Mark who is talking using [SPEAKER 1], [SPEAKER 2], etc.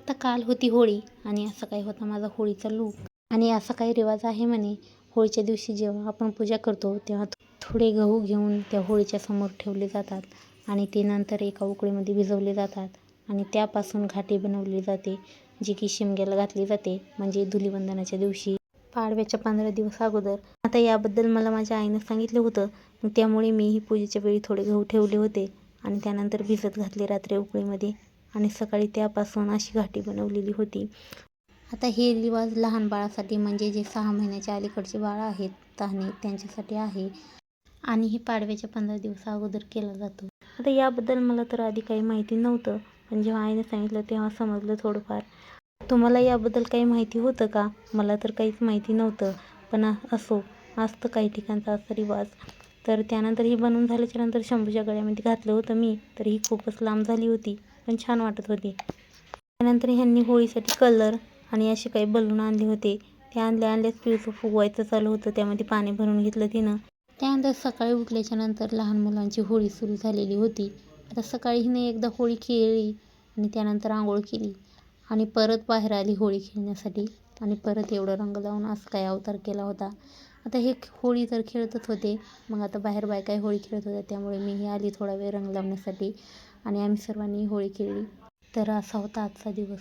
[SPEAKER 1] तर काल होती होळी आणि असा काही होता माझा होळीचा लूक. आणि असा काही रिवाज आहे म्हणे, होळीच्या दिवशी जेव्हा आपण पूजा करतो तेव्हा थोडे गहू घेऊन त्या होळीच्या समोर ठेवले जातात आणि ते नंतर एका उकळीमध्ये भिजवले जातात आणि त्यापासून घाटी बनवली जाते, जी की शिमग्याला घातली जाते, म्हणजे धुलीवंदनाच्या दिवशी पाडव्याच्या 15 दिवस अगोदर. आता याबद्दल मला माझ्या आईनं सांगितलं होतं, मग त्यामुळे मीही पूजेच्या वेळी थोडे गहू ठेवले होते आणि त्यानंतर भिजत घातले रात्री उकळीमध्ये आणि सकाळी त्यापासून अशी घाटी बनवलेली होती. आता हे रिवाज लहान बाळासाठी, म्हणजे जे 6 महिन्याच्या अलीकडचे बाळ आहेत तहाने, त्यांच्यासाठी आहे आणि हे पाडव्याच्या 15 दिवस अगोदर केला जातो. आता याबद्दल मला तर आधी काही माहिती नव्हतं, पण जेव्हा आईने सांगितलं तेव्हा समजलं थोडंफार. तुम्हाला याबद्दल काही माहिती होतं का? मला तर काहीच माहिती नव्हतं, पण असो, असतं काही ठिकाणचा असा रिवाज. तर त्यानंतर ही बनवून झाल्याच्यानंतर शंभूच्या गळ्यामध्ये घातलं होतं मी, तर ही खूपच लांब झाली होती, पण छान वाटत होती. त्यानंतर ह्यांनी होळीसाठी कलर आणि असे काही बलून आणले होते. ते आणल्याच पिऊचं फुगवायचं चालू होतं, त्यामध्ये पाणी भरून घेतलं तिनं. त्यानंतर सकाळी उठल्याच्यानंतर लहान मुलांची होळी सुरू झालेली होती. आता सकाळी हिने एकदा होळी खेळली आणि त्यानंतर आंघोळ केली आणि परत बाहेर आली होळी खेळण्यासाठी आणि परत एवढं रंग लावून असं काय अवतार केला होता. आता हे होळी तर खेळतच होते, मग आता बाहेर बायका होळी खेळत होत्या, त्यामुळे मीही आली थोडा वेळ रंग लावण्यासाठी आणि आम्ही सर्वांनी होळी खेळली. तर असा होता आजचा दिवस.